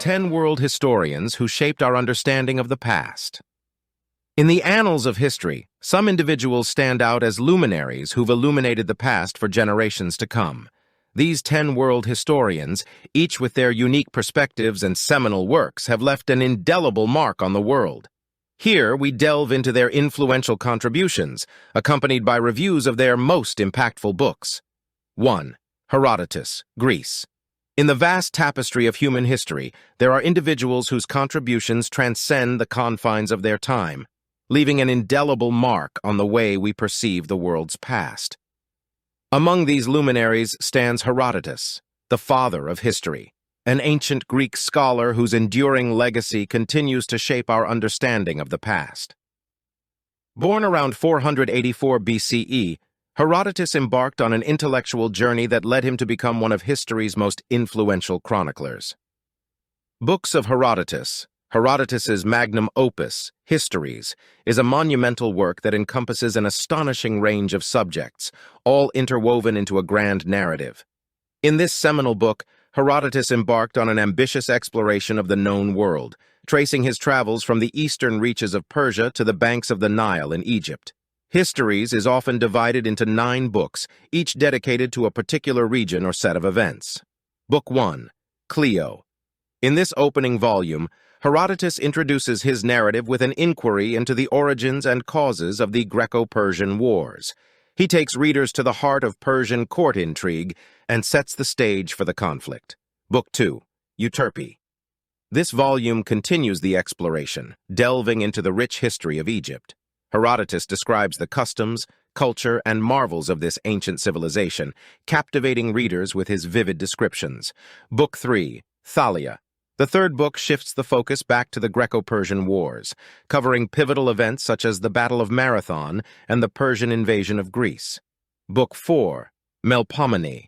10 world historians who shaped our understanding of the past. In the annals of history, some individuals stand out as luminaries who've illuminated the past for generations to come. These 10 world historians, each with their unique perspectives and seminal works, have left an indelible mark on the world. Here, we delve into their influential contributions, accompanied by reviews of their most impactful books. 1. Herodotus, Greece. In the vast tapestry of human history, there are individuals whose contributions transcend the confines of their time, leaving an indelible mark on the way we perceive the world's past. Among these luminaries stands Herodotus, the father of history, an ancient Greek scholar whose enduring legacy continues to shape our understanding of the past. Born around 484 BCE, Herodotus embarked on an intellectual journey that led him to become one of history's most influential chroniclers. Books of Herodotus, Herodotus's magnum opus, Histories, is a monumental work that encompasses an astonishing range of subjects, all interwoven into a grand narrative. In this seminal book, Herodotus embarked on an ambitious exploration of the known world, tracing his travels from the eastern reaches of Persia to the banks of the Nile in Egypt. Histories is often divided into 9 books, each dedicated to a particular region or set of events. Book 1, Clio. In this opening volume, Herodotus introduces his narrative with an inquiry into the origins and causes of the Greco-Persian Wars. He takes readers to the heart of Persian court intrigue and sets the stage for the conflict. Book 2, Euterpe. This volume continues the exploration, delving into the rich history of Egypt. Herodotus describes the customs, culture, and marvels of this ancient civilization, captivating readers with his vivid descriptions. Book 3, Thalia. The third book shifts the focus back to the Greco-Persian Wars, covering pivotal events such as the Battle of Marathon and the Persian invasion of Greece. Book 4, Melpomene.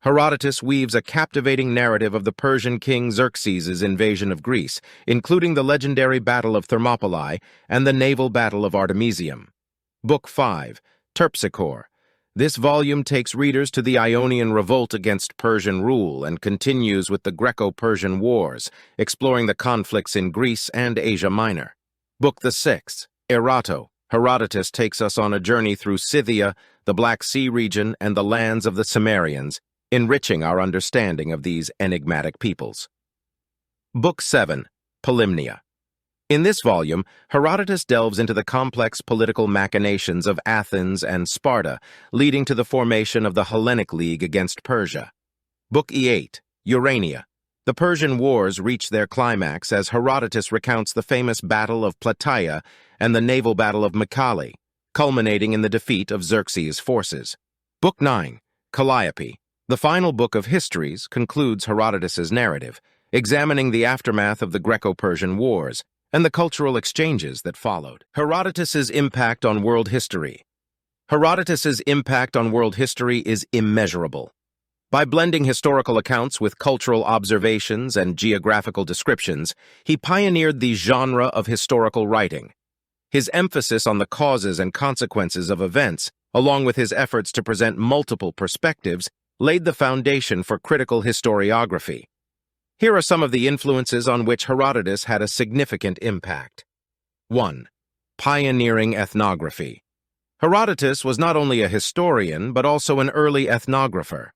Herodotus weaves a captivating narrative of the Persian king Xerxes' invasion of Greece, including the legendary Battle of Thermopylae and the naval Battle of Artemisium. Book 5, Terpsichore. This volume takes readers to the Ionian revolt against Persian rule and continues with the Greco-Persian Wars, exploring the conflicts in Greece and Asia Minor. Book the 6th, Erato. Herodotus takes us on a journey through Scythia, the Black Sea region, and the lands of the Cimmerians, enriching our understanding of these enigmatic peoples. Book 7, Polymnia. In this volume, Herodotus delves into the complex political machinations of Athens and Sparta, leading to the formation of the Hellenic League against Persia. Book 8, Urania. The Persian Wars reach their climax as Herodotus recounts the famous Battle of Plataea and the naval Battle of Mycale, culminating in the defeat of Xerxes' forces. Book 9, Calliope. The final book of Histories concludes Herodotus's narrative, examining the aftermath of the Greco-Persian Wars and the cultural exchanges that followed. Herodotus's impact on world history. Herodotus's impact on world history is immeasurable. By blending historical accounts with cultural observations and geographical descriptions, he pioneered the genre of historical writing. His emphasis on the causes and consequences of events, along with his efforts to present multiple perspectives, laid the foundation for critical historiography. Here are some of the influences on which Herodotus had a significant impact. 1. Pioneering ethnography. Herodotus was not only a historian, but also an early ethnographer.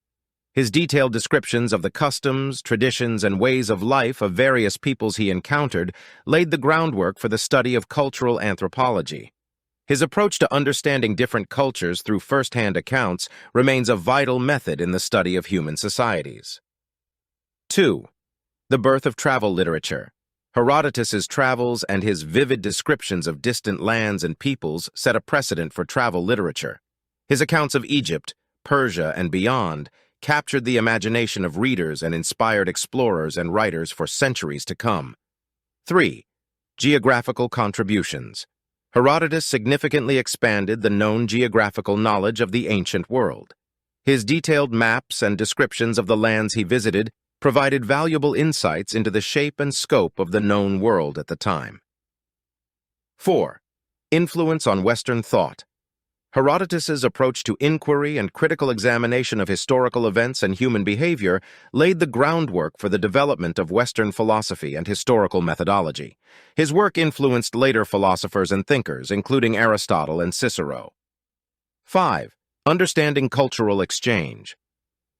His detailed descriptions of the customs, traditions, and ways of life of various peoples he encountered laid the groundwork for the study of cultural anthropology. His approach to understanding different cultures through first-hand accounts remains a vital method in the study of human societies. 2. The birth of travel literature. Herodotus's travels and his vivid descriptions of distant lands and peoples set a precedent for travel literature. His accounts of Egypt, Persia, and beyond captured the imagination of readers and inspired explorers and writers for centuries to come. 3. Geographical contributions. Herodotus significantly expanded the known geographical knowledge of the ancient world. His detailed maps and descriptions of the lands he visited provided valuable insights into the shape and scope of the known world at the time. 4. Influence on Western thought. Herodotus's approach to inquiry and critical examination of historical events and human behavior laid the groundwork for the development of Western philosophy and historical methodology. His work influenced later philosophers and thinkers, including Aristotle and Cicero. 5. Understanding cultural exchange.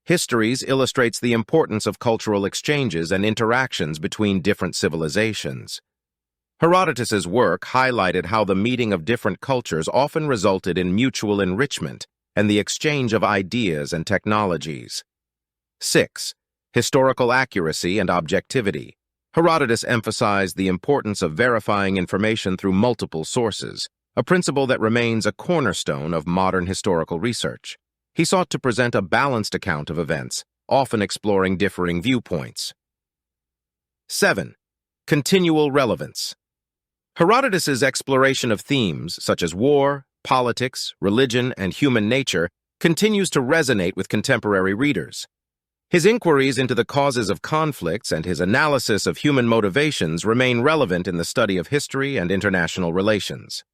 Histories illustrates the importance of cultural exchanges and interactions between different civilizations. Herodotus's work highlighted how the meeting of different cultures often resulted in mutual enrichment and the exchange of ideas and technologies. 6. Historical accuracy and objectivity. Herodotus emphasized the importance of verifying information through multiple sources, a principle that remains a cornerstone of modern historical research. He sought to present a balanced account of events, often exploring differing viewpoints. 7. Continual relevance. Herodotus's exploration of themes such as war, politics, religion, and human nature continues to resonate with contemporary readers. His inquiries into the causes of conflicts and his analysis of human motivations remain relevant in the study of history and international relations.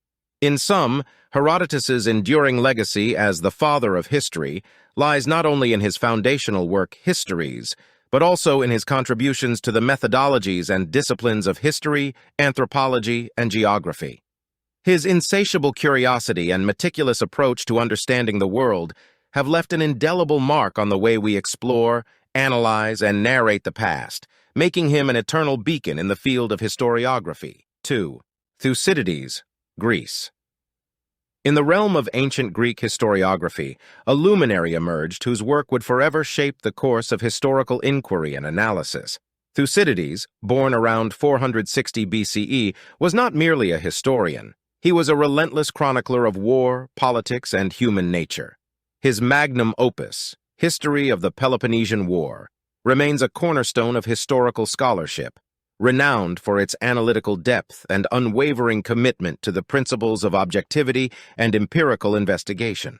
In sum, Herodotus's enduring legacy as the father of history lies not only in his foundational work, Histories, but also in his contributions to the methodologies and disciplines of history, anthropology, and geography. His insatiable curiosity and meticulous approach to understanding the world have left an indelible mark on the way we explore, analyze, and narrate the past, making him an eternal beacon in the field of historiography. 2. Thucydides, Greece. In the realm of ancient Greek historiography, a luminary emerged whose work would forever shape the course of historical inquiry and analysis. Thucydides, born around 460 BCE, was not merely a historian. He was a relentless chronicler of war, politics, and human nature. His magnum opus, History of the Peloponnesian War, remains a cornerstone of historical scholarship, renowned for its analytical depth and unwavering commitment to the principles of objectivity and empirical investigation.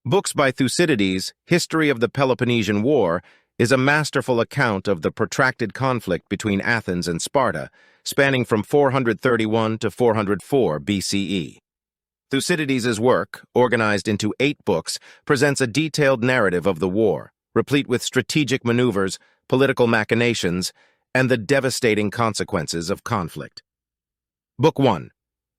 Books by Thucydides, History of the Peloponnesian War, is a masterful account of the protracted conflict between Athens and Sparta, spanning from 431 to 404 BCE. Thucydides' work, organized into 8 books, presents a detailed narrative of the war, replete with strategic maneuvers, political machinations, and the devastating consequences of conflict. Book 1.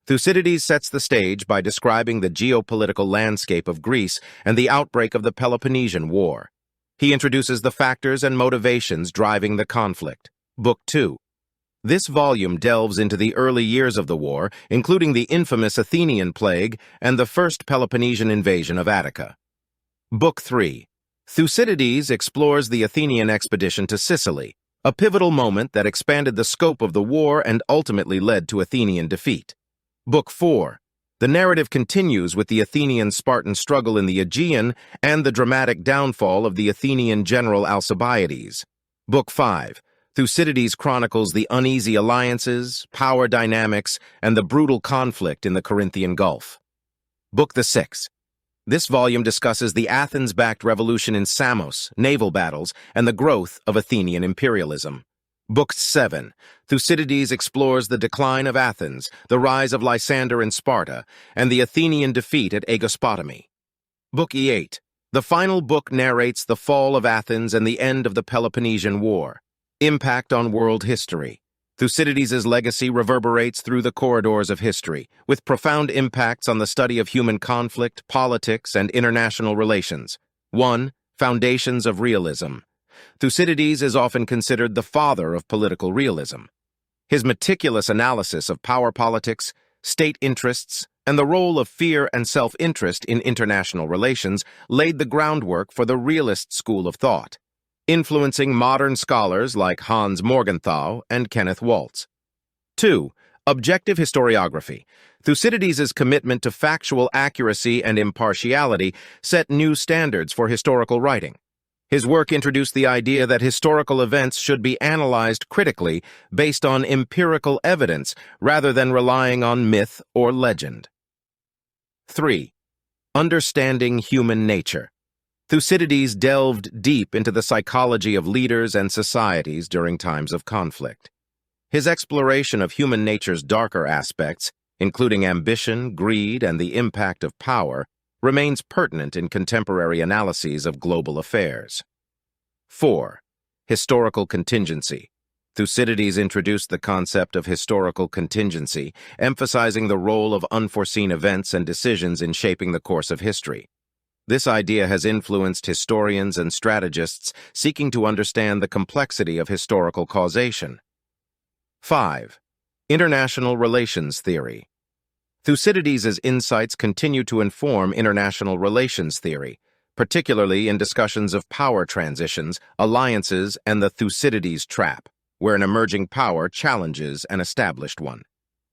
Thucydides sets the stage by describing the geopolitical landscape of Greece and the outbreak of the Peloponnesian War. He introduces the factors and motivations driving the conflict. Book 2. This volume delves into the early years of the war, including the infamous Athenian plague and the first Peloponnesian invasion of Attica. Book 3. Thucydides explores the Athenian expedition to Sicily, a pivotal moment that expanded the scope of the war and ultimately led to Athenian defeat. Book 4. The narrative continues with the Athenian-Spartan struggle in the Aegean and the dramatic downfall of the Athenian general Alcibiades. Book 5. Thucydides chronicles the uneasy alliances, power dynamics, and the brutal conflict in the Corinthian Gulf. Book 6. This volume discusses the Athens-backed revolution in Samos, naval battles, and the growth of Athenian imperialism. Book 7. Thucydides explores the decline of Athens, the rise of Lysander in Sparta, and the Athenian defeat at Aegospotami. Book 8. The final book narrates the fall of Athens and the end of the Peloponnesian War. Impact on world history. Thucydides' legacy reverberates through the corridors of history, with profound impacts on the study of human conflict, politics, and international relations. 1. Foundations of realism. Thucydides is often considered the father of political realism. His meticulous analysis of power politics, state interests, and the role of fear and self-interest in international relations laid the groundwork for the realist school of thought, influencing modern scholars like Hans Morgenthau and Kenneth Waltz. 2. Objective historiography. Thucydides' commitment to factual accuracy and impartiality set new standards for historical writing. His work introduced the idea that historical events should be analyzed critically based on empirical evidence rather than relying on myth or legend. 3. Understanding human nature. Thucydides delved deep into the psychology of leaders and societies during times of conflict. His exploration of human nature's darker aspects, including ambition, greed, and the impact of power, remains pertinent in contemporary analyses of global affairs. 4. Historical contingency. Thucydides introduced the concept of historical contingency, emphasizing the role of unforeseen events and decisions in shaping the course of history. This idea has influenced historians and strategists seeking to understand the complexity of historical causation. 5. International relations theory. Thucydides' insights continue to inform international relations theory, particularly in discussions of power transitions, alliances, and the Thucydides trap, where an emerging power challenges an established one.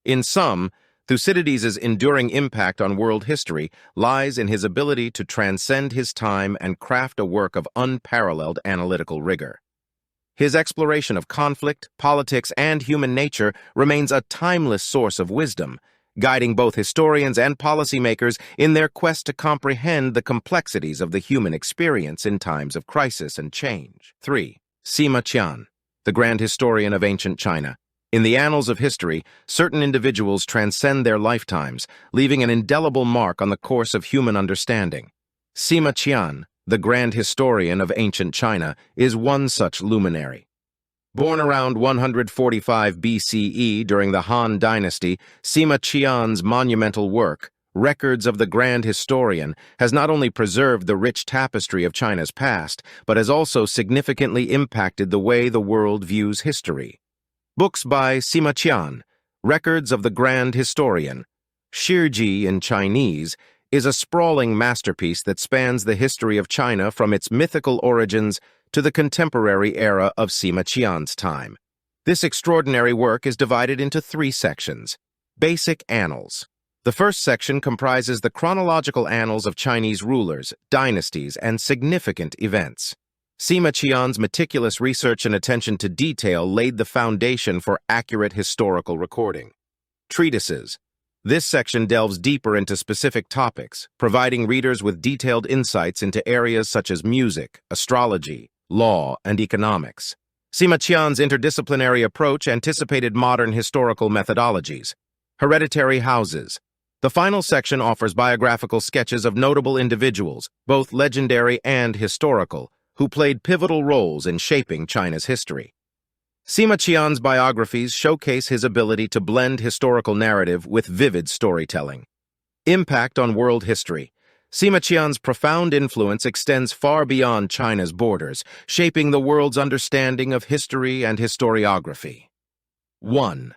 In sum, Thucydides' enduring impact on world history lies in his ability to transcend his time and craft a work of unparalleled analytical rigor. His exploration of conflict, politics, and human nature remains a timeless source of wisdom, guiding both historians and policymakers in their quest to comprehend the complexities of the human experience in times of crisis and change. 3. Sima Qian, the grand historian of ancient China. In the annals of history, certain individuals transcend their lifetimes, leaving an indelible mark on the course of human understanding. Sima Qian, the grand historian of ancient China, is one such luminary. Born around 145 BCE during the Han Dynasty, Sima Qian's monumental work, Records of the Grand Historian, has not only preserved the rich tapestry of China's past, but has also significantly impacted the way the world views history. Books by Sima Qian, Records of the Grand Historian, Shiji in Chinese, is a sprawling masterpiece that spans the history of China from its mythical origins to the contemporary era of Sima Qian's time. This extraordinary work is divided into 3 sections. Basic Annals. The first section comprises the chronological annals of Chinese rulers, dynasties, and significant events. Sima Qian's meticulous research and attention to detail laid the foundation for accurate historical recording. Treatises. This section delves deeper into specific topics, providing readers with detailed insights into areas such as music, astrology, law, and economics. Sima Qian's interdisciplinary approach anticipated modern historical methodologies. Hereditary houses. The final section offers biographical sketches of notable individuals, both legendary and historical, who played pivotal roles in shaping China's history. Sima Qian's biographies showcase his ability to blend historical narrative with vivid storytelling. Impact on world history. Sima Qian's profound influence extends far beyond China's borders, shaping the world's understanding of history and historiography. 1.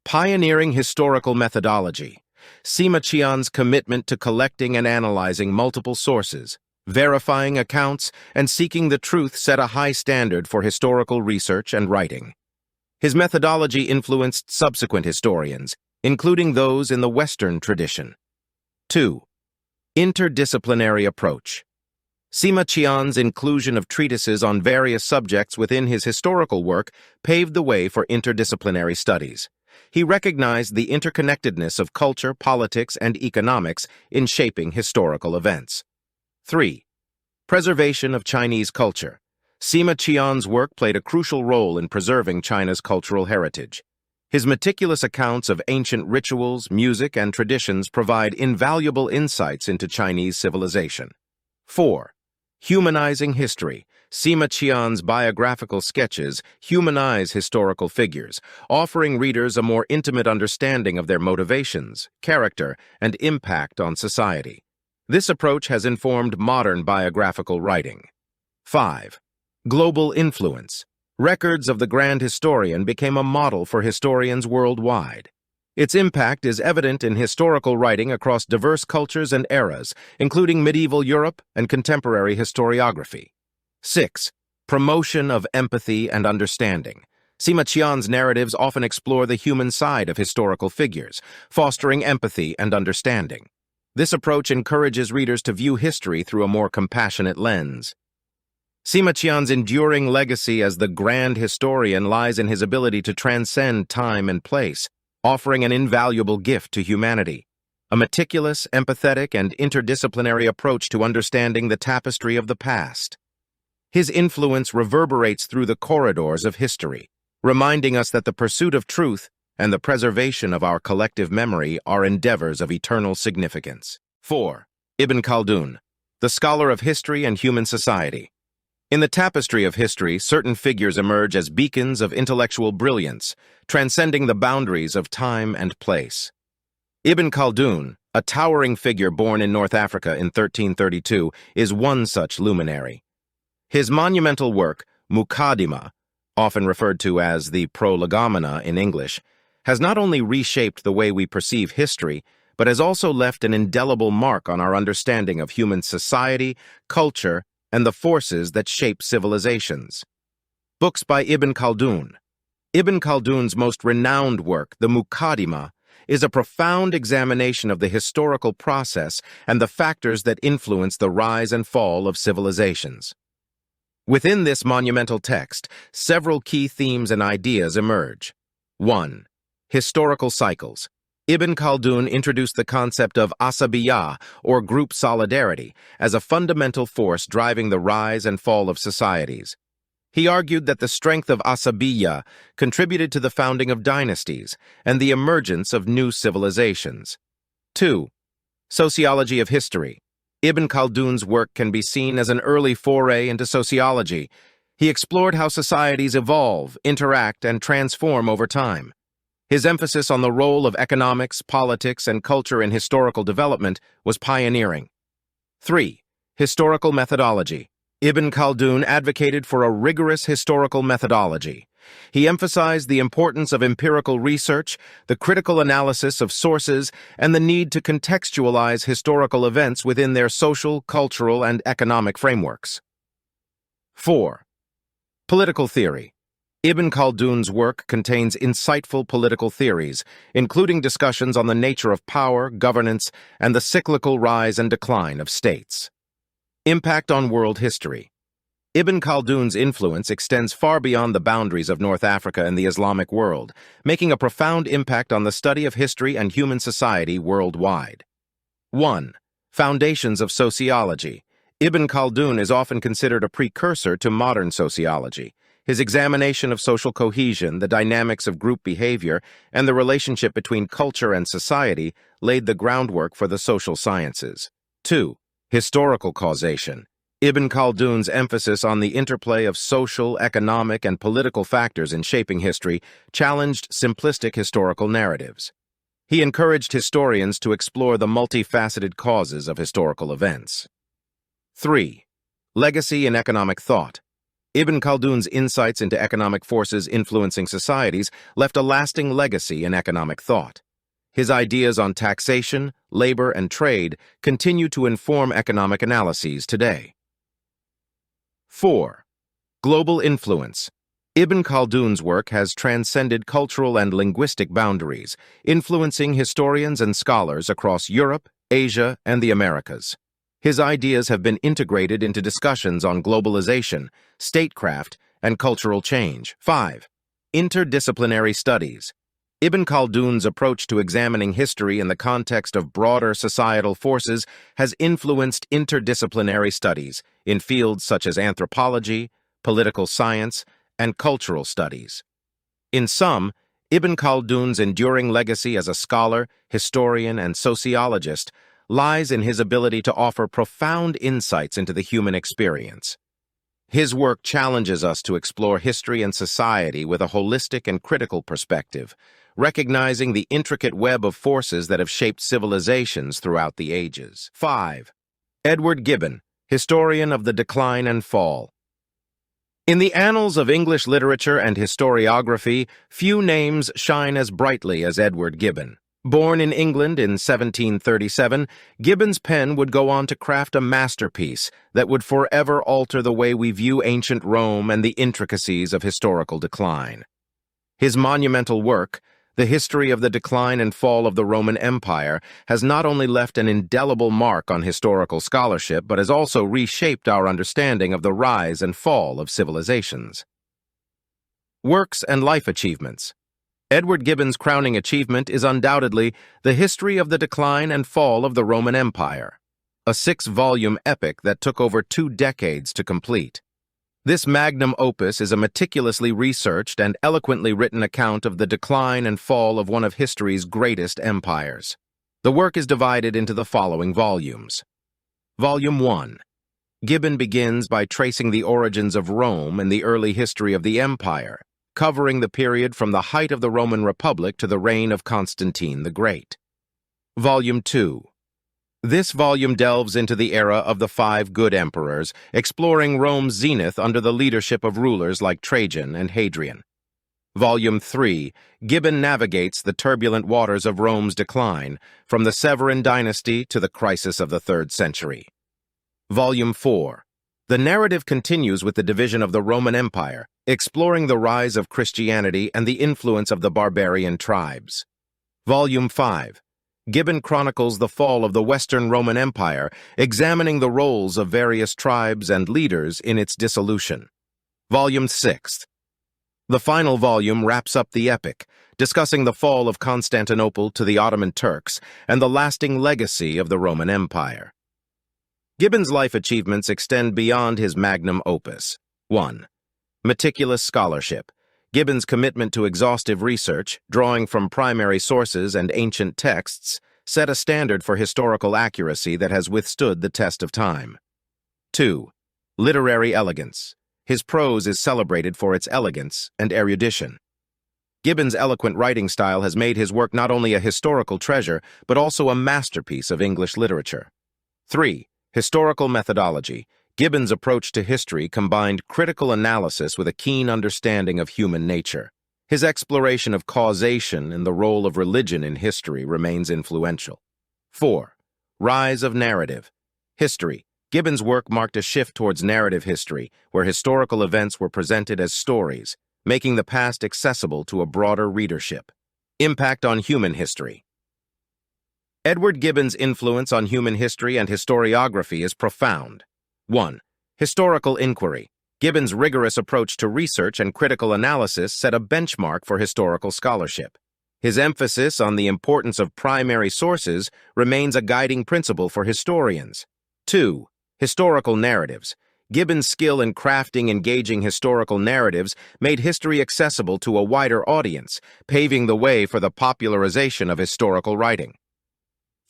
Pioneering historical methodology. Sima Qian's commitment to collecting and analyzing multiple sources, verifying accounts, and seeking the truth set a high standard for historical research and writing. His methodology influenced subsequent historians, including those in the Western tradition. 2. Interdisciplinary approach. Sima Qian's inclusion of treatises on various subjects within his historical work paved the way for interdisciplinary studies. He recognized the interconnectedness of culture, politics, and economics in shaping historical events. 3. Preservation of Chinese culture. Sima Qian's work played a crucial role in preserving China's cultural heritage. His meticulous accounts of ancient rituals, music, and traditions provide invaluable insights into Chinese civilization. 4. Humanizing history. Sima Qian's biographical sketches humanize historical figures, offering readers a more intimate understanding of their motivations, character, and impact on society. This approach has informed modern biographical writing. 5. Global influence. Records of the Grand Historian became a model for historians worldwide. Its impact is evident in historical writing across diverse cultures and eras, including medieval Europe and contemporary historiography. 6. Promotion of empathy and understanding. Sima Qian's narratives often explore the human side of historical figures, fostering empathy and understanding. This approach encourages readers to view history through a more compassionate lens. Sima Qian's enduring legacy as the grand historian lies in his ability to transcend time and place, offering an invaluable gift to humanity. A meticulous, empathetic, and interdisciplinary approach to understanding the tapestry of the past. His influence reverberates through the corridors of history, reminding us that the pursuit of truth and the preservation of our collective memory are endeavors of eternal significance. 4. Ibn Khaldun, the scholar of history and human society. In the tapestry of history, certain figures emerge as beacons of intellectual brilliance, transcending the boundaries of time and place. Ibn Khaldun, a towering figure born in North Africa in 1332, is one such luminary. His monumental work, Muqaddimah, often referred to as the Prolegomena in English, has not only reshaped the way we perceive history, but has also left an indelible mark on our understanding of human society, culture, and the forces that shape civilizations. Books by Ibn Khaldun. Ibn Khaldun's most renowned work, the Muqaddimah, is a profound examination of the historical process and the factors that influence the rise and fall of civilizations. Within this monumental text, several key themes and ideas emerge. 1. Historical cycles. Ibn Khaldun introduced the concept of asabiyah, or group solidarity, as a fundamental force driving the rise and fall of societies. He argued that the strength of asabiyah contributed to the founding of dynasties and the emergence of new civilizations. 2. Sociology of history. Ibn Khaldun's work can be seen as an early foray into sociology. He explored how societies evolve, interact, and transform over time. His emphasis on the role of economics, politics, and culture in historical development was pioneering. 3. Historical methodology. Ibn Khaldun advocated for a rigorous historical methodology. He emphasized the importance of empirical research, the critical analysis of sources, and the need to contextualize historical events within their social, cultural, and economic frameworks. 4. Political theory. Ibn Khaldun's work contains insightful political theories, including discussions on the nature of power, governance, and the cyclical rise and decline of states. Impact on world history. Ibn Khaldun's influence extends far beyond the boundaries of North Africa and the Islamic world, making a profound impact on the study of history and human society worldwide. 1. Foundations of sociology. Ibn Khaldun is often considered a precursor to modern sociology. His examination of social cohesion, the dynamics of group behavior, and the relationship between culture and society laid the groundwork for the social sciences. 2. Historical causation. Ibn Khaldun's emphasis on the interplay of social, economic, and political factors in shaping history challenged simplistic historical narratives. He encouraged historians to explore the multifaceted causes of historical events. 3. Legacy in economic thought. Ibn Khaldun's insights into economic forces influencing societies left a lasting legacy in economic thought. His ideas on taxation, labor, and trade continue to inform economic analyses today. 4. Global influence. Ibn Khaldun's work has transcended cultural and linguistic boundaries, influencing historians and scholars across Europe, Asia, and the Americas. His ideas have been integrated into discussions on globalization, statecraft, and cultural change. 5. Interdisciplinary studies. Ibn Khaldun's approach to examining history in the context of broader societal forces has influenced interdisciplinary studies in fields such as anthropology, political science, and cultural studies. In sum, Ibn Khaldun's enduring legacy as a scholar, historian, and sociologist lies in his ability to offer profound insights into the human experience. His work challenges us to explore history and society with a holistic and critical perspective, recognizing the intricate web of forces that have shaped civilizations throughout the ages. 5. Edward Gibbon, historian of the decline and fall. In the annals of English literature and historiography, few names shine as brightly as Edward Gibbon. Born in England in 1737, Gibbon's pen would go on to craft a masterpiece that would forever alter the way we view ancient Rome and the intricacies of historical decline. His monumental work, The History of the Decline and Fall of the Roman Empire, has not only left an indelible mark on historical scholarship, but has also reshaped our understanding of the rise and fall of civilizations. Works and life achievements. Edward Gibbon's crowning achievement is undoubtedly The History of the Decline and Fall of the Roman Empire, a 6-volume epic that took over 2 decades to complete. This magnum opus is a meticulously researched and eloquently written account of the decline and fall of one of history's greatest empires. The work is divided into the following volumes. Volume 1. Gibbon begins by tracing the origins of Rome and the early history of the empire, covering the period from the height of the Roman Republic to the reign of Constantine the Great. Volume 2. This volume delves into the era of the 5 good emperors, exploring Rome's zenith under the leadership of rulers like Trajan and Hadrian. Volume 3. Gibbon navigates the turbulent waters of Rome's decline, from the Severan dynasty to the crisis of the 3rd century. Volume 4. The narrative continues with the division of the Roman Empire, exploring the rise of Christianity and the influence of the barbarian tribes. Volume 5. Gibbon chronicles the fall of the Western Roman Empire, examining the roles of various tribes and leaders in its dissolution. Volume 6. The final volume wraps up the epic, discussing the fall of Constantinople to the Ottoman Turks and the lasting legacy of the Roman Empire. Gibbon's life achievements extend beyond his magnum opus. 1. Meticulous scholarship. Gibbon's commitment to exhaustive research, drawing from primary sources and ancient texts, set a standard for historical accuracy that has withstood the test of time. 2. Literary elegance. His prose is celebrated for its elegance and erudition. Gibbon's eloquent writing style has made his work not only a historical treasure, but also a masterpiece of English literature. 3. Historical methodology. Gibbon's approach to history combined critical analysis with a keen understanding of human nature. His exploration of causation and the role of religion in history remains influential. 4. Rise of narrative. History. Gibbon's work marked a shift towards narrative history, where historical events were presented as stories, making the past accessible to a broader readership. Impact on human history. Edward Gibbon's influence on human history and historiography is profound. 1. Historical inquiry. Gibbon's rigorous approach to research and critical analysis set a benchmark for historical scholarship. His emphasis on the importance of primary sources remains a guiding principle for historians. 2. Historical narratives. Gibbon's skill in crafting engaging historical narratives made history accessible to a wider audience, paving the way for the popularization of historical writing.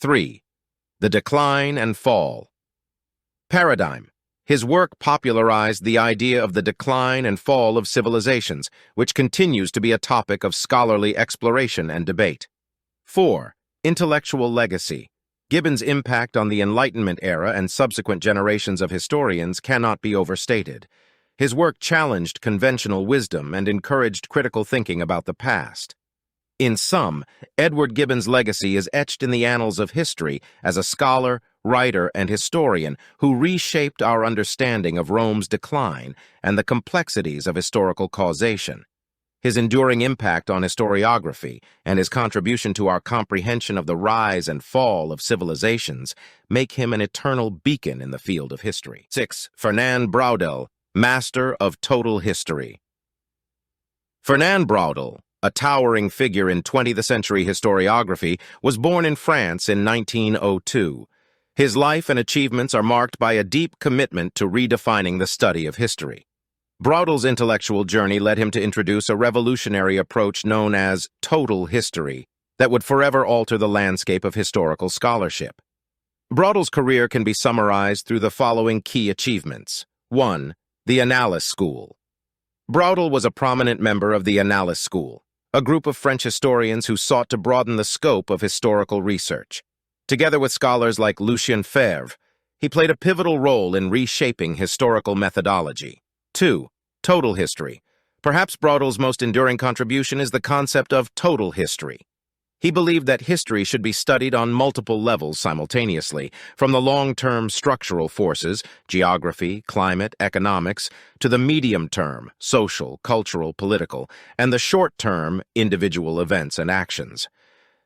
3. The decline and fall. Paradigm. His work popularized the idea of the decline and fall of civilizations, which continues to be a topic of scholarly exploration and debate. 4. Intellectual legacy. Gibbon's impact on the Enlightenment era and subsequent generations of historians cannot be overstated. His work challenged conventional wisdom and encouraged critical thinking about the past. In sum, Edward Gibbon's legacy is etched in the annals of history as a scholar, writer, and historian who reshaped our understanding of Rome's decline and the complexities of historical causation. His enduring impact on historiography and his contribution to our comprehension of the rise and fall of civilizations make him an eternal beacon in the field of history. 6. Fernand Braudel, Master of Total History. Fernand Braudel, a towering figure in 20th century historiography, was born in France in 1902. His life and achievements are marked by a deep commitment to redefining the study of history. Braudel's intellectual journey led him to introduce a revolutionary approach known as total history that would forever alter the landscape of historical scholarship. Braudel's career can be summarized through the following key achievements. 1. The Annales School. Braudel was a prominent member of the Annales School, a group of French historians who sought to broaden the scope of historical research. Together with scholars like Lucien Febvre, he played a pivotal role in reshaping historical methodology. 2. Total history. Perhaps Braudel's most enduring contribution is the concept of total history. He believed that history should be studied on multiple levels simultaneously, from the long-term structural forces, geography, climate, economics, to the medium-term, social, cultural, political, and the short-term, individual events and actions.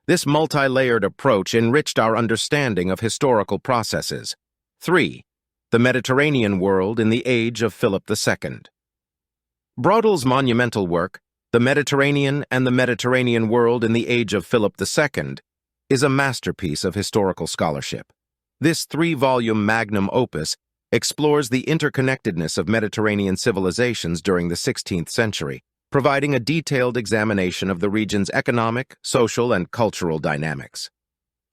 This multi-layered approach enriched our understanding of historical processes. 3. The Mediterranean World in the Age of Philip II. Braudel's monumental work, The Mediterranean and the Mediterranean World in the Age of Philip II, is a masterpiece of historical scholarship. This 3-volume magnum opus explores the interconnectedness of Mediterranean civilizations during the 16th century, providing a detailed examination of the region's economic, social, and cultural dynamics.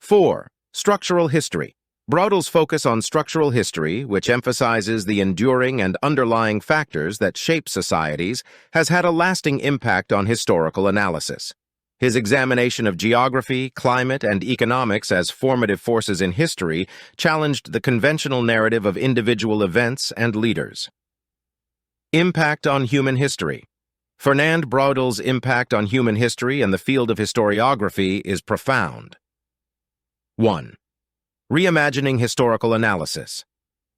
4. Structural history. Braudel's focus on structural history, which emphasizes the enduring and underlying factors that shape societies, has had a lasting impact on historical analysis. His examination of geography, climate, and economics as formative forces in history challenged the conventional narrative of individual events and leaders. Impact on human history. Fernand Braudel's impact on human history and the field of historiography is profound. 1. Reimagining historical analysis.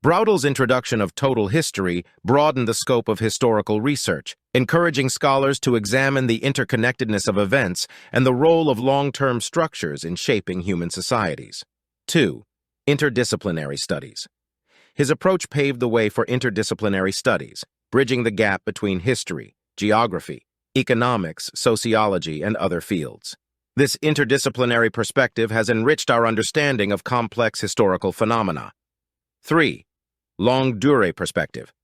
Braudel's introduction of total history broadened the scope of historical research, encouraging scholars to examine the interconnectedness of events and the role of long-term structures in shaping human societies. 2. Interdisciplinary studies. His approach paved the way for interdisciplinary studies, bridging the gap between history, geography, economics, sociology, and other fields. This interdisciplinary perspective has enriched our understanding of complex historical phenomena. 3. Longue durée perspective.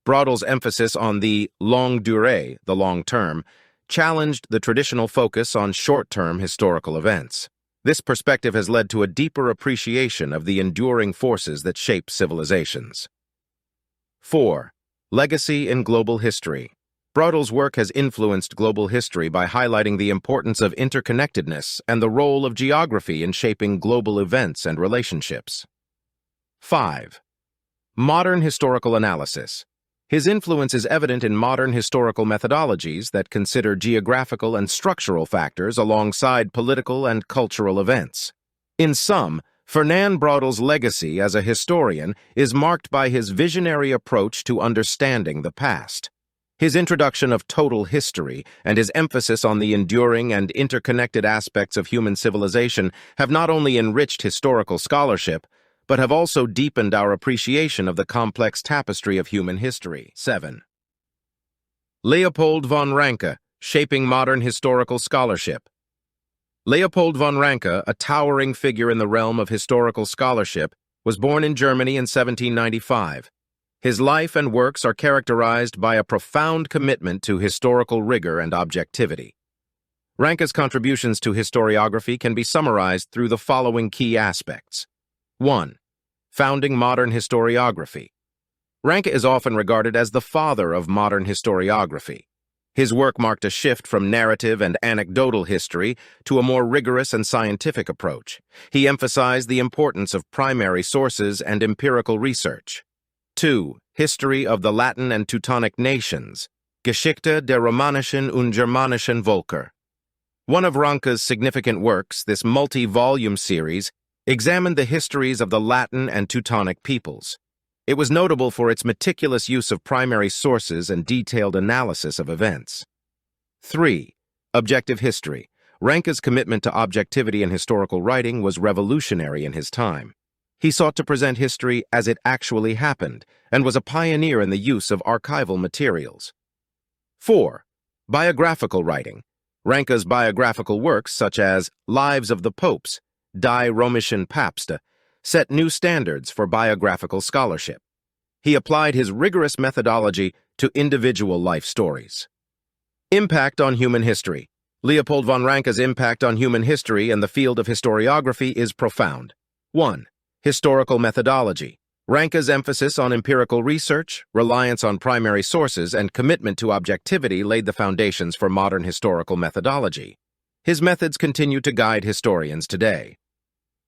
Braudel's emphasis on the longue durée, the long term, challenged the traditional focus on short-term historical events. This perspective has led to a deeper appreciation of the enduring forces that shape civilizations. 4. Legacy in global history. Braudel's work has influenced global history by highlighting the importance of interconnectedness and the role of geography in shaping global events and relationships. 5. Modern historical analysis. His influence is evident in modern historical methodologies that consider geographical and structural factors alongside political and cultural events. In sum, Fernand Braudel's legacy as a historian is marked by his visionary approach to understanding the past. His introduction of total history and his emphasis on the enduring and interconnected aspects of human civilization have not only enriched historical scholarship, but have also deepened our appreciation of the complex tapestry of human history. 7. Leopold von Ranke, shaping modern historical scholarship. Leopold von Ranke, a towering figure in the realm of historical scholarship, was born in Germany in 1795. His life and works are characterized by a profound commitment to historical rigor and objectivity. Ranke's contributions to historiography can be summarized through the following key aspects. 1. Founding modern historiography. Ranke is often regarded as the father of modern historiography. His work marked a shift from narrative and anecdotal history to a more rigorous and scientific approach. He emphasized the importance of primary sources and empirical research. 2. History of the Latin and Teutonic nations. Geschichte der romanischen und germanischen Völker. One of Ranke's significant works, this multi-volume series, examined the histories of the Latin and Teutonic peoples. It was notable for its meticulous use of primary sources and detailed analysis of events. 3. Objective history. Ranke's commitment to objectivity in historical writing was revolutionary in his time. He sought to present history as it actually happened, and was a pioneer in the use of archival materials. 4. Biographical writing. Ranke's biographical works, such as Lives of the Popes, Die Römischen Päpste, set new standards for biographical scholarship. He applied his rigorous methodology to individual life stories. Impact on human history. Leopold von Ranke's impact on human history and the field of historiography is profound. 1. Historical methodology. Ranke's emphasis on empirical research, reliance on primary sources, and commitment to objectivity laid the foundations for modern historical methodology. His methods continue to guide historians today.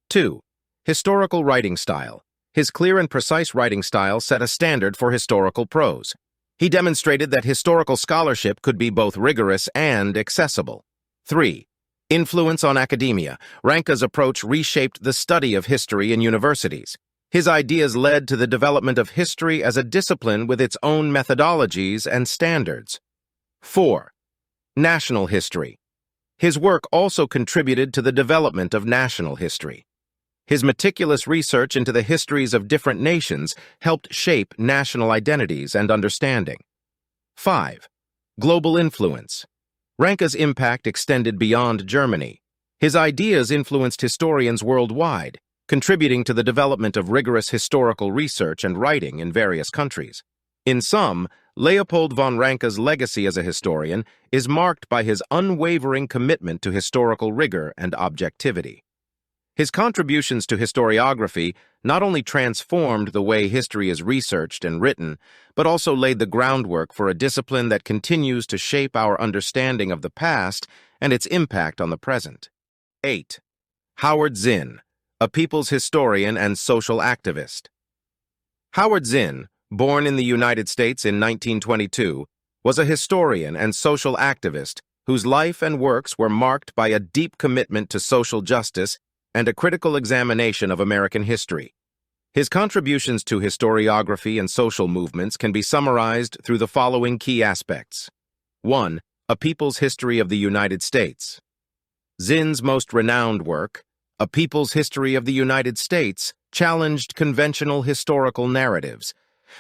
2. Historical writing style. His clear and precise writing style set a standard for historical prose. He demonstrated that historical scholarship could be both rigorous and accessible. 3. Influence on academia. Ranke's approach reshaped the study of history in universities. His ideas led to the development of history as a discipline with its own methodologies and standards. 4. National history. His work also contributed to the development of national history. His meticulous research into the histories of different nations helped shape national identities and understanding. 5. Global influence. Ranke's impact extended beyond Germany. His ideas influenced historians worldwide, contributing to the development of rigorous historical research and writing in various countries. In sum, Leopold von Ranke's legacy as a historian is marked by his unwavering commitment to historical rigor and objectivity. His contributions to historiography not only transformed the way history is researched and written, but also laid the groundwork for a discipline that continues to shape our understanding of the past and its impact on the present. 8. Howard Zinn, a people's historian and social activist. Howard Zinn, born in the United States in 1922, was a historian and social activist whose life and works were marked by a deep commitment to social justice and a critical examination of American history. His contributions to historiography and social movements can be summarized through the following key aspects. 1. A People's History of the United States. Zinn's most renowned work, A People's History of the United States, challenged conventional historical narratives.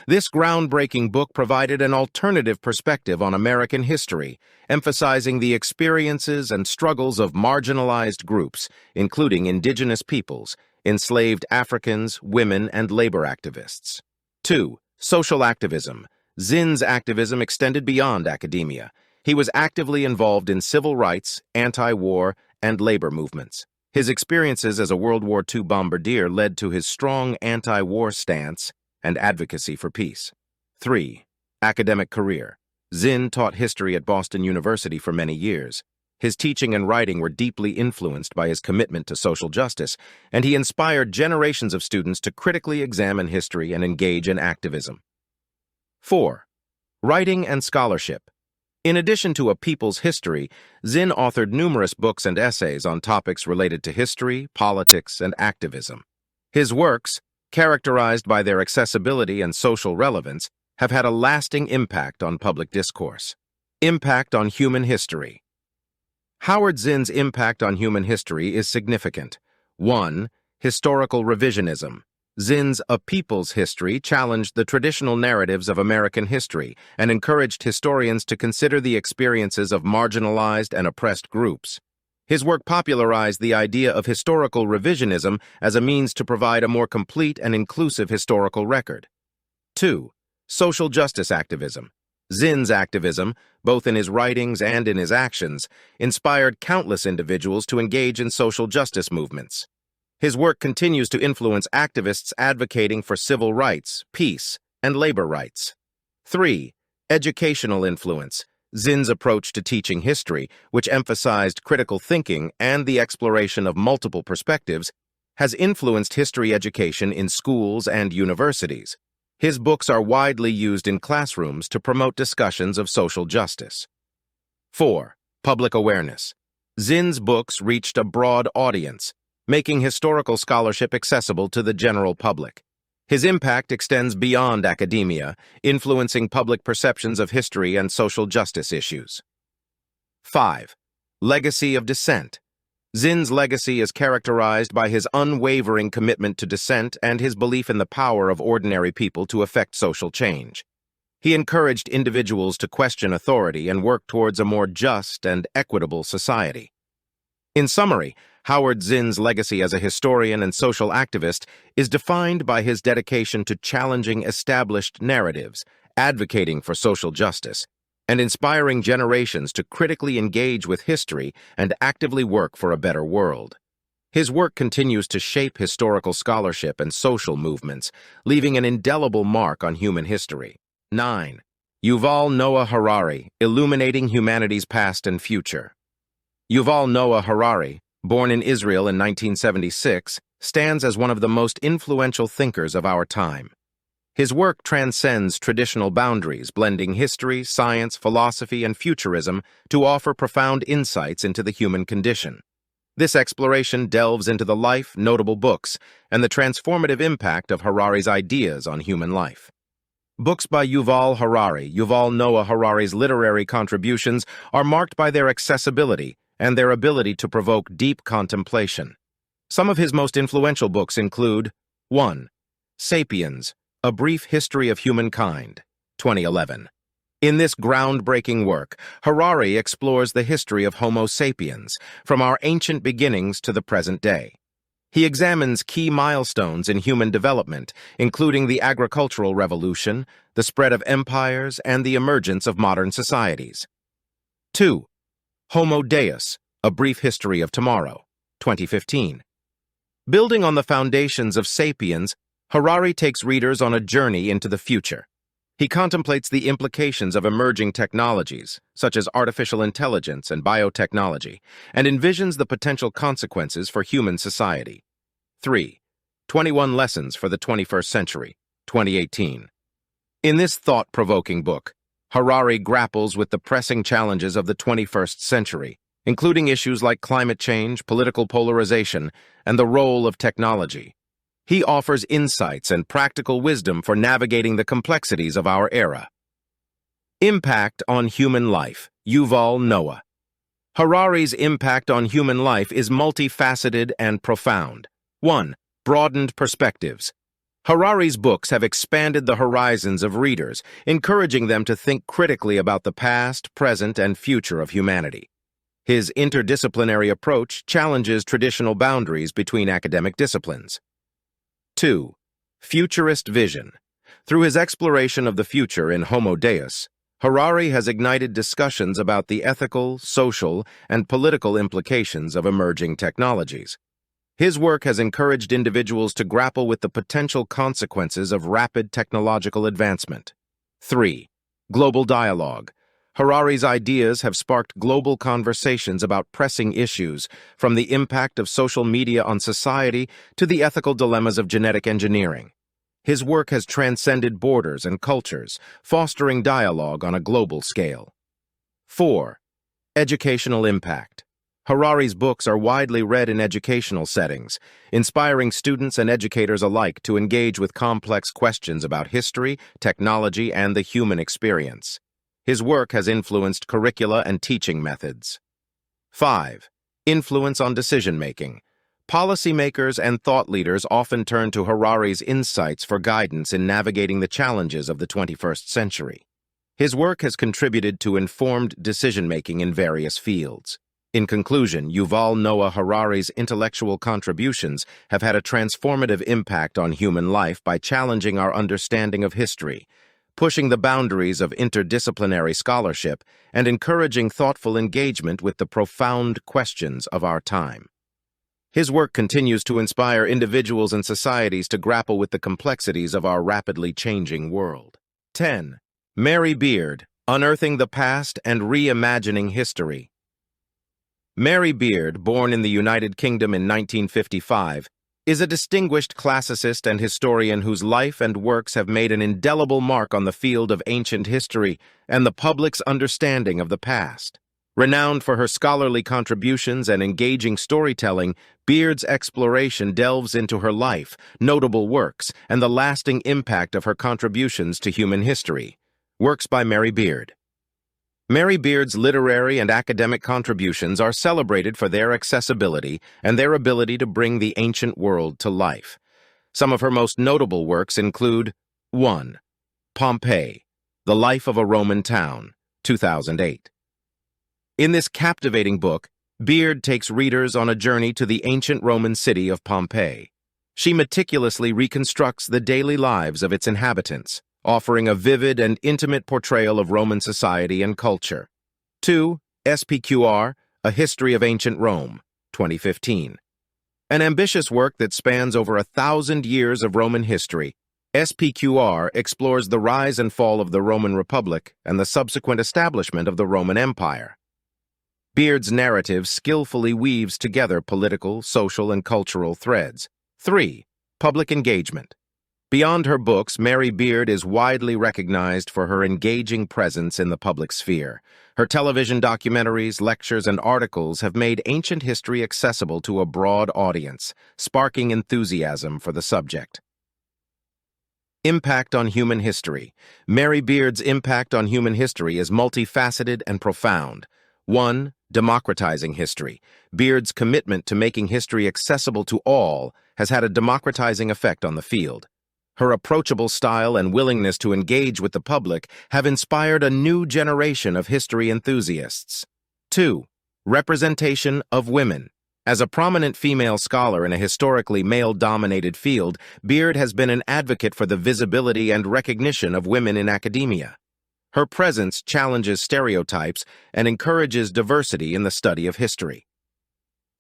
This groundbreaking book provided an alternative perspective on American history, emphasizing the experiences and struggles of marginalized groups, including indigenous peoples, enslaved Africans, women, and labor activists. 2. Social activism. Zinn's activism extended beyond academia. He was actively involved in civil rights, anti-war, and labor movements. His experiences as a World War II bombardier led to his strong anti-war stance and advocacy for peace. 3. Academic career. Zinn taught history at Boston University for many years. His teaching and writing were deeply influenced by his commitment to social justice, and he inspired generations of students to critically examine history and engage in activism. 4. Writing and scholarship. In addition to A People's History, Zinn authored numerous books and essays on topics related to history, politics, and activism. His works, characterized by their accessibility and social relevance, have had a lasting impact on public discourse. Impact on human history. Howard Zinn's impact on human history is significant. 1. Historical revisionism. Zinn's A People's History challenged the traditional narratives of American history and encouraged historians to consider the experiences of marginalized and oppressed groups. His work popularized the idea of historical revisionism as a means to provide a more complete and inclusive historical record. 2. Social justice activism. Zinn's activism, both in his writings and in his actions, inspired countless individuals to engage in social justice movements. His work continues to influence activists advocating for civil rights, peace, and labor rights. 3. Educational influence. Zinn's approach to teaching history, which emphasized critical thinking and the exploration of multiple perspectives, has influenced history education in schools and universities. His books are widely used in classrooms to promote discussions of social justice. 4. Public awareness. Zinn's books reached a broad audience, making historical scholarship accessible to the general public. His impact extends beyond academia, influencing public perceptions of history and social justice issues. 5. Legacy of dissent. Zinn's legacy is characterized by his unwavering commitment to dissent and his belief in the power of ordinary people to effect social change. He encouraged individuals to question authority and work towards a more just and equitable society. In summary, Howard Zinn's legacy as a historian and social activist is defined by his dedication to challenging established narratives, advocating for social justice, and inspiring generations to critically engage with history and actively work for a better world. His work continues to shape historical scholarship and social movements, leaving an indelible mark on human history. 9. Yuval Noah Harari, Illuminating Humanity's Past and Future. Yuval Noah Harari, born in Israel in 1976, stands as one of the most influential thinkers of our time. His work transcends traditional boundaries, blending history, science, philosophy, and futurism to offer profound insights into the human condition. This exploration delves into the life, notable books, and the transformative impact of Harari's ideas on human life. Books by Yuval Noah Harari's literary contributions are marked by their accessibility and their ability to provoke deep contemplation. Some of his most influential books include 1. Sapiens, A Brief History of Humankind, 2011. In this groundbreaking work, Harari explores the history of Homo sapiens, from our ancient beginnings to the present day. He examines key milestones in human development, including the agricultural revolution, the spread of empires, and the emergence of modern societies. 2. Homo Deus, A Brief History of Tomorrow, 2015. Building on the foundations of Sapiens, Harari takes readers on a journey into the future. He contemplates the implications of emerging technologies, such as artificial intelligence and biotechnology, and envisions the potential consequences for human society. 3. 21 Lessons for the 21st Century, 2018. In this thought-provoking book, Harari grapples with the pressing challenges of the 21st century, including issues like climate change, political polarization, and the role of technology. He offers insights and practical wisdom for navigating the complexities of our era. Impact on human life, Yuval Noah. Harari's impact on human life is multifaceted and profound. 1. Broadened perspectives. Harari's books have expanded the horizons of readers, encouraging them to think critically about the past, present, and future of humanity. His interdisciplinary approach challenges traditional boundaries between academic disciplines. 2. Futurist vision. Through his exploration of the future in Homo Deus, Harari has ignited discussions about the ethical, social, and political implications of emerging technologies. His work has encouraged individuals to grapple with the potential consequences of rapid technological advancement. 3. Global dialogue. Harari's ideas have sparked global conversations about pressing issues, from the impact of social media on society to the ethical dilemmas of genetic engineering. His work has transcended borders and cultures, fostering dialogue on a global scale. 4. Educational impact. Harari's books are widely read in educational settings, inspiring students and educators alike to engage with complex questions about history, technology, and the human experience. His work has influenced curricula and teaching methods. 5. Influence on decision-making. Policymakers and thought leaders often turn to Harari's insights for guidance in navigating the challenges of the 21st century. His work has contributed to informed decision-making in various fields. In conclusion, Yuval Noah Harari's intellectual contributions have had a transformative impact on human life by challenging our understanding of history, pushing the boundaries of interdisciplinary scholarship, and encouraging thoughtful engagement with the profound questions of our time. His work continues to inspire individuals and societies to grapple with the complexities of our rapidly changing world. 10. Mary Beard, Unearthing the Past and Reimagining History. Mary Beard, born in the United Kingdom in 1955, is a distinguished classicist and historian whose life and works have made an indelible mark on the field of ancient history and the public's understanding of the past. Renowned for her scholarly contributions and engaging storytelling, Beard's exploration delves into her life, notable works, and the lasting impact of her contributions to human history. Works by Mary Beard. Mary Beard's literary and academic contributions are celebrated for their accessibility and their ability to bring the ancient world to life. Some of her most notable works include 1. Pompeii, The Life of a Roman Town, 2008. In this captivating book, Beard takes readers on a journey to the ancient Roman city of Pompeii. She meticulously reconstructs the daily lives of its inhabitants, offering a vivid and intimate portrayal of Roman society and culture. 2. SPQR, A History of Ancient Rome, 2015. An ambitious work that spans over 1,000 years of Roman history, SPQR explores the rise and fall of the Roman Republic and the subsequent establishment of the Roman Empire. Beard's narrative skillfully weaves together political, social, and cultural threads. 3. Public engagement. Beyond her books, Mary Beard is widely recognized for her engaging presence in the public sphere. Her television documentaries, lectures, and articles have made ancient history accessible to a broad audience, sparking enthusiasm for the subject. Impact on human history. Mary Beard's impact on human history is multifaceted and profound. 1. Democratizing history. Beard's commitment to making history accessible to all has had a democratizing effect on the field. Her approachable style and willingness to engage with the public have inspired a new generation of history enthusiasts. 2. Representation of women. As a prominent female scholar in a historically male-dominated field, Beard has been an advocate for the visibility and recognition of women in academia. Her presence challenges stereotypes and encourages diversity in the study of history.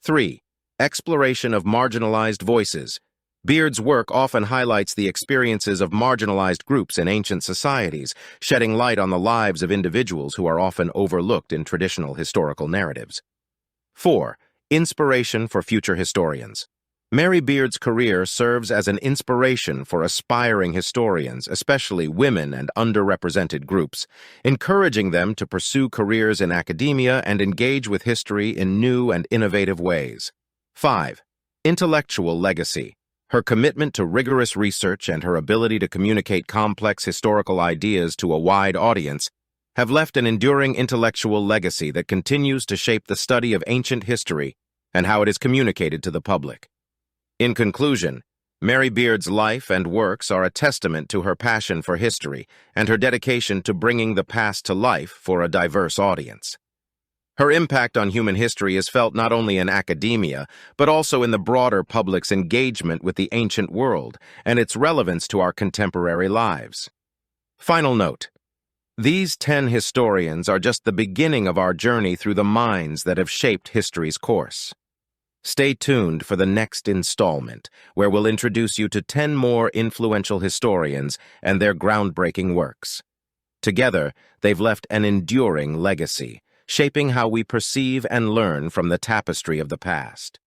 3. Exploration of marginalized voices. Beard's work often highlights the experiences of marginalized groups in ancient societies, shedding light on the lives of individuals who are often overlooked in traditional historical narratives. 4. Inspiration for future historians. Mary Beard's career serves as an inspiration for aspiring historians, especially women and underrepresented groups, encouraging them to pursue careers in academia and engage with history in new and innovative ways. 5. Intellectual legacy. Her commitment to rigorous research and her ability to communicate complex historical ideas to a wide audience have left an enduring intellectual legacy that continues to shape the study of ancient history and how it is communicated to the public. In conclusion, Mary Beard's life and works are a testament to her passion for history and her dedication to bringing the past to life for a diverse audience. Her impact on human history is felt not only in academia, but also in the broader public's engagement with the ancient world and its relevance to our contemporary lives. Final note: these 10 historians are just the beginning of our journey through the minds that have shaped history's course. Stay tuned for the next installment, where we'll introduce you to 10 more influential historians and their groundbreaking works. Together, they've left an enduring legacy, shaping how we perceive and learn from the tapestry of the past.